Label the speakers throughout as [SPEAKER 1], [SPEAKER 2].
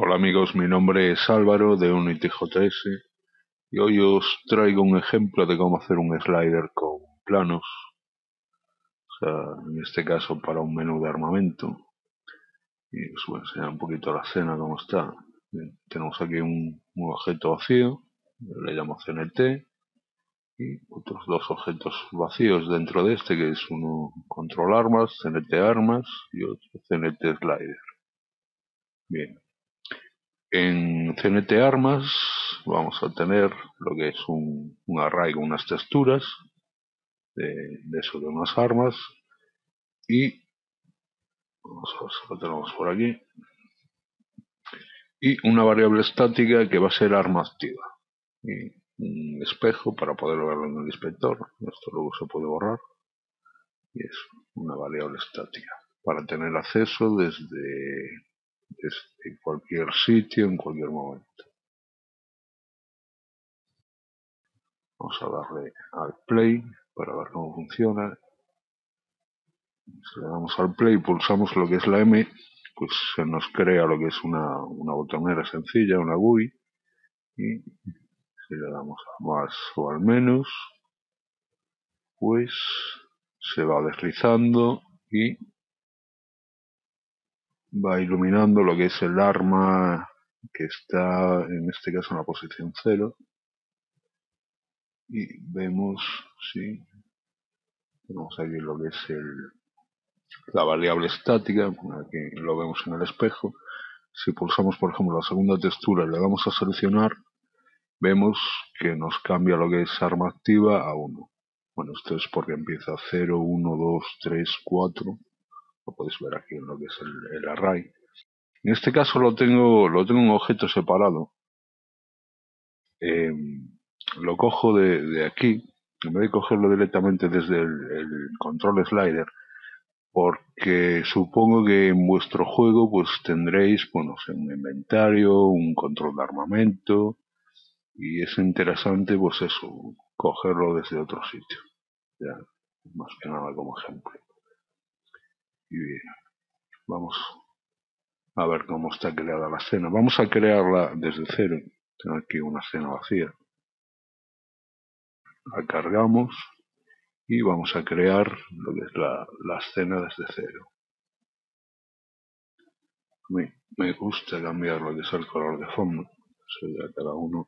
[SPEAKER 1] Hola amigos, mi nombre es Álvaro de UnityJS y hoy os traigo un ejemplo de cómo hacer un slider con planos, o sea, en este caso para un menú de armamento. Y os voy a enseñar un poquito la escena cómo está. Bien, tenemos aquí un objeto vacío, le llamo CNT, y otros dos objetos vacíos dentro de este, que es uno control armas, CNT armas y otro CNT slider. Bien. En CNT Armas vamos a tener lo que es un array con unas texturas de eso, de unas armas, y vamos a ver si lo tenemos por aquí, y una variable estática que va a ser arma activa, y un espejo para poder verlo en el inspector. Esto luego se puede borrar, y es una variable estática para tener acceso desde cualquier sitio en cualquier momento. Vamos a darle al play para ver cómo funciona. Si le damos al play y pulsamos lo que es la M, pues se nos crea lo que es una botonera sencilla, una GUI, y si le damos a más o al menos, pues se va deslizando y va iluminando lo que es el arma que está en este caso en la posición 0, y vemos, sí, tenemos aquí lo que es la variable estática, aquí lo vemos en el espejo. Si pulsamos por ejemplo la segunda textura y le damos a seleccionar, vemos que nos cambia lo que es arma activa a 1. Bueno, esto es porque empieza 0, 1, 2, 3, 4. Lo podéis ver aquí en lo que es el array. En este caso lo tengo un objeto separado. Lo cojo de aquí, en vez de cogerlo directamente desde el control slider, porque supongo que en vuestro juego pues tendréis, bueno, un inventario, un control de armamento, y es interesante pues eso, cogerlo desde otro sitio, ya, más que nada como ejemplo. Y bien, vamos a ver cómo está creada la escena. Vamos a crearla desde cero. Tengo aquí una escena vacía. La cargamos y vamos a crear lo que es la escena desde cero. A mí me gusta cambiar lo que es el color de fondo. Eso ya cada uno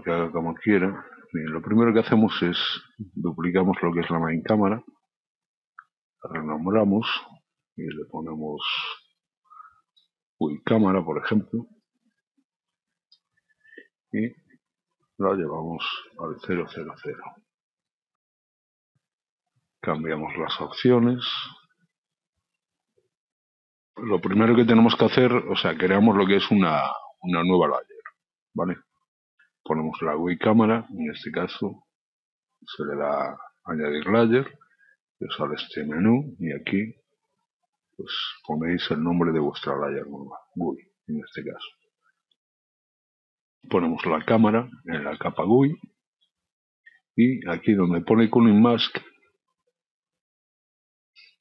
[SPEAKER 1] que haga como quiera. Bien, lo primero que hacemos es duplicamos lo que es la main cámara, la renombramos y le ponemos cámara, por ejemplo, y la llevamos al 000. Cambiamos las opciones. Lo primero que tenemos que hacer, o sea, creamos lo que es una nueva layer, ¿vale? Ponemos la cámara, en este caso se le da añadir layer, y os sale este menú, y aquí pues ponéis el nombre de vuestra layer nueva, GUI, en este caso. Ponemos la cámara en la capa GUI, y aquí donde pone Cooling Mask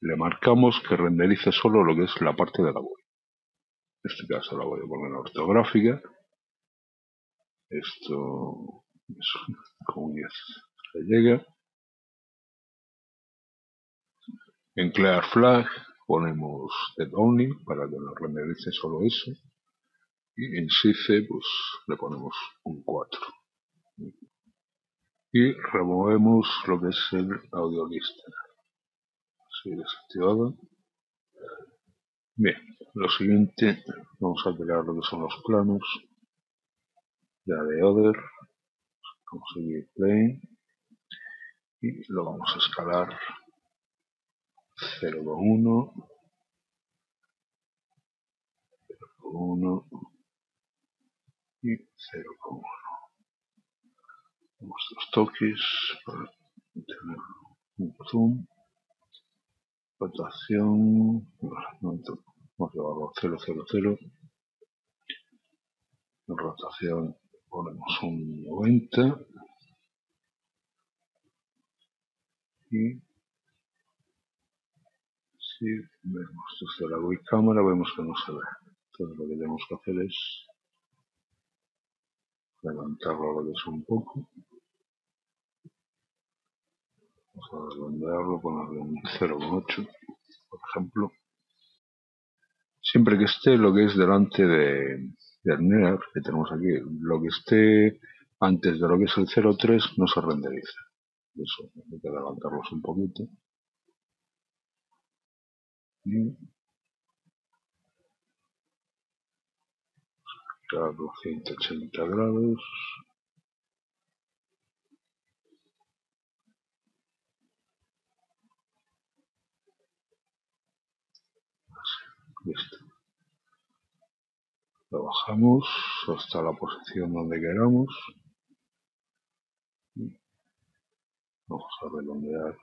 [SPEAKER 1] le marcamos que renderice solo lo que es la parte de la GUI. En este caso la voy a poner ortográfica. Esto es con 10 se llega. En Clear Flag ponemos Dead Only para que nos renderice solo eso. Y en Size pues le ponemos un 4. Y removemos lo que es el audio listener. Así desactivado. Bien, lo siguiente, vamos a crear lo que son los planos. Ya de Other, vamos a seguir Plane y lo vamos a escalar 0,1, 1 y 0,1. Nuestros toques para tener un zoom, rotación, vamos a llevarlo a 0,00. En rotación ponemos un 90 y Si vemos desde la GUI cámara, vemos que no se ve. Entonces lo que tenemos que hacer es levantarlo a lo que es un poco. Vamos a redondearlo, ponerle un 0,8, por ejemplo. Siempre que esté lo que es delante del NEAR que tenemos aquí, lo que esté antes de lo que es el 0,3 no se renderiza. Eso, hay que levantarlos un poquito. Y claro, 180 grados. Listo. Lo bajamos hasta la posición donde queramos. Vamos a redondear.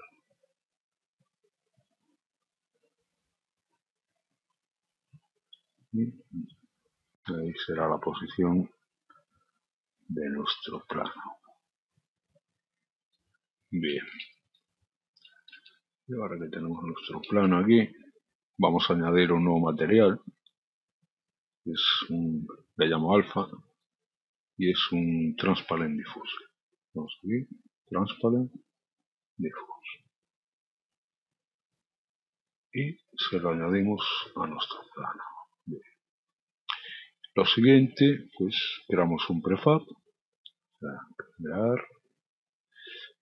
[SPEAKER 1] Y ahí será la posición de nuestro plano. Bien. Y ahora que tenemos nuestro plano aquí, vamos a añadir un nuevo material. Le llamo alfa y es un transparent diffuse. Vamos aquí, transparent diffuse. Y se lo añadimos a nuestro plano. Bien. Lo siguiente, pues creamos un prefab. Crear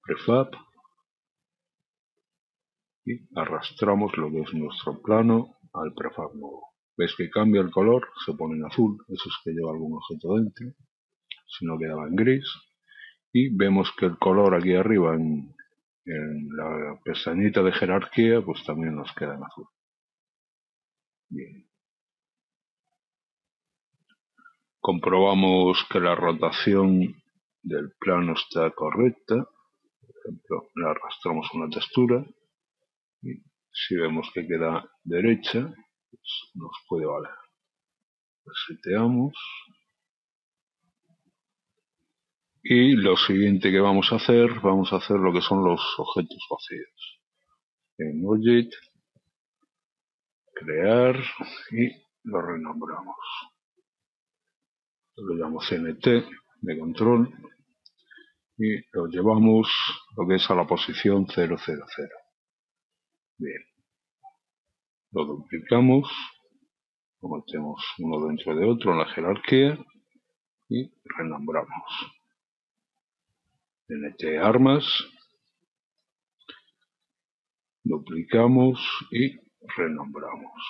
[SPEAKER 1] prefab y arrastramos lo que es nuestro plano al prefab nuevo. Veis que cambia el color, se pone en azul, eso es que lleva algún objeto dentro, si no quedaba en gris. Y vemos que el color aquí arriba en la pestañita de jerarquía, pues también nos queda en azul. Bien. Comprobamos que la rotación del plano está correcta. Por ejemplo, le arrastramos una textura y si vemos que queda derecha, pues nos puede valer. Reseteamos. Y lo siguiente que vamos a hacer lo que son los objetos vacíos. En Object, crear y lo renombramos. Lo llamo CNT de control y lo llevamos lo que es a la posición 000. Bien. Lo duplicamos, lo metemos uno dentro de otro en la jerarquía y renombramos. CNT armas, duplicamos y renombramos.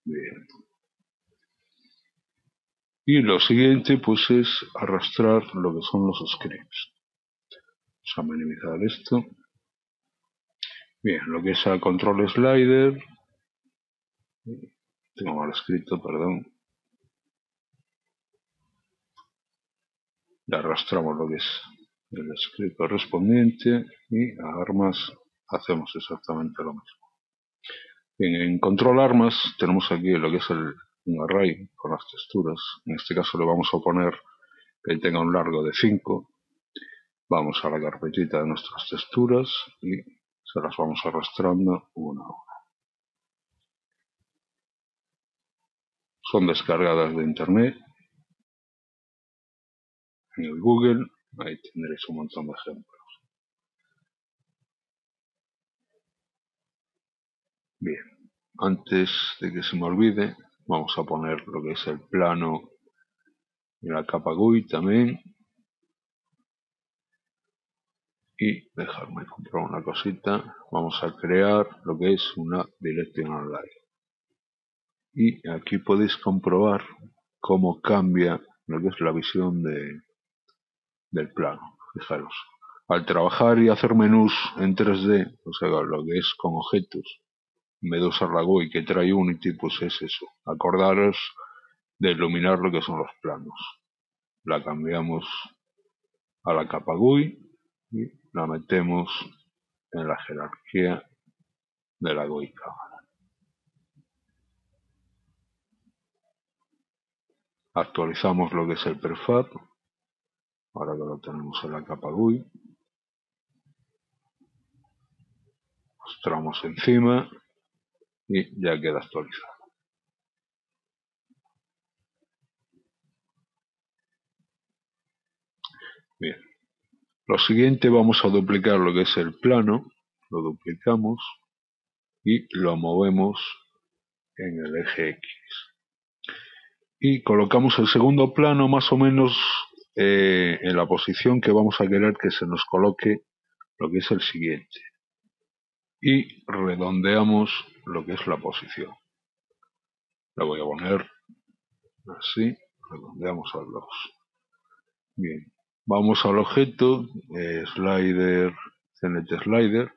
[SPEAKER 1] Bien. Y lo siguiente pues es arrastrar lo que son los scripts. Vamos a minimizar esto. Bien, lo que es el control slider. Tengo mal escrito, perdón. Le arrastramos lo que es el script correspondiente y a armas hacemos exactamente lo mismo. Bien, en control armas tenemos aquí lo que es un array con las texturas. En este caso le vamos a poner que tenga un largo de 5. Vamos a la carpetita de nuestras texturas y se las vamos arrastrando una a una. Son descargadas de internet, en el Google, ahí tendréis un montón de ejemplos. Bien, antes de que se me olvide, vamos a poner lo que es el plano y la capa GUI también. Y dejarme comprobar una cosita, vamos a crear lo que es una Directional Line. Y aquí podéis comprobar cómo cambia lo que es la visión del plano. Fijaros, al trabajar y hacer menús en 3D, o sea, lo que es con objetos, en vez de usar la GUI que trae Unity, pues es eso. Acordaros de iluminar lo que son los planos. La cambiamos a la capa GUI y la metemos en la jerarquía de la GUI cámara. Actualizamos lo que es el prefab, ahora que lo tenemos en la capa GUI. Mostramos encima y ya queda actualizado. Bien. Lo siguiente, vamos a duplicar lo que es el plano. Lo duplicamos y lo movemos en el eje X. Y colocamos el segundo plano más o menos en la posición que vamos a querer que se nos coloque lo que es el siguiente. Y redondeamos lo que es la posición. La voy a poner así, redondeamos al 2. Bien, vamos al objeto, slider, CNT slider,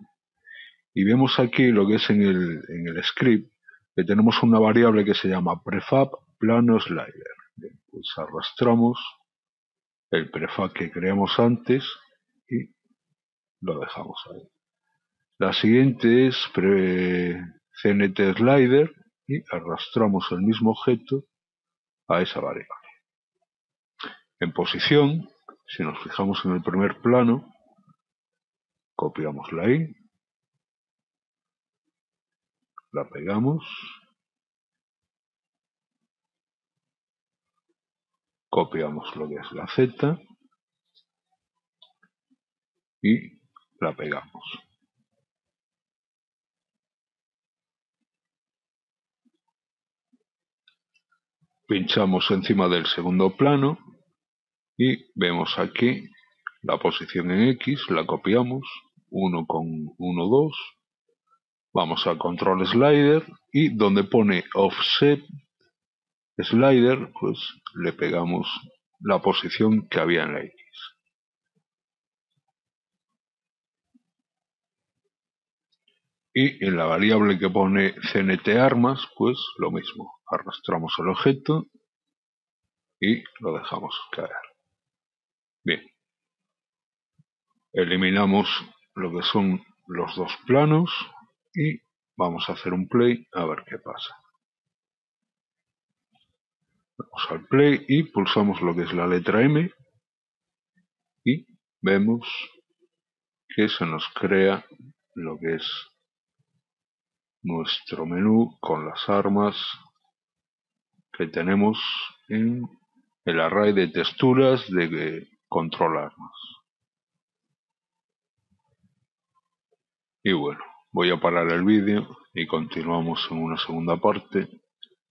[SPEAKER 1] y vemos aquí lo que es en el script, que tenemos una variable que se llama prefab plano slider. Bien, pues arrastramos el prefab que creamos antes y lo dejamos ahí. La siguiente es CNT slider y arrastramos el mismo objeto a esa variable. En posición, si nos fijamos en el primer plano, copiamos la I, la pegamos, copiamos lo que es la Z y la pegamos. Pinchamos encima del segundo plano y vemos aquí la posición en X, la copiamos, 1 con 1, 2, vamos a control slider y donde pone offset slider, pues le pegamos la posición que había en la X. Y en la variable que pone CNT armas, pues lo mismo, arrastramos el objeto y lo dejamos caer. Bien, eliminamos lo que son los dos planos y vamos a hacer un play a ver qué pasa. Vamos al play y pulsamos lo que es la letra M y vemos que se nos crea lo que es nuestro menú con las armas que tenemos en el array de texturas de control armas. Y bueno, voy a parar el vídeo y continuamos en una segunda parte,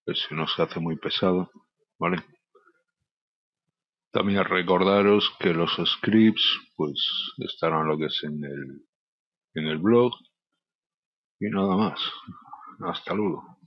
[SPEAKER 1] que si no se hace muy pesado, ¿vale? También recordaros que los scripts pues estarán lo que es en el blog y nada más. Hasta luego.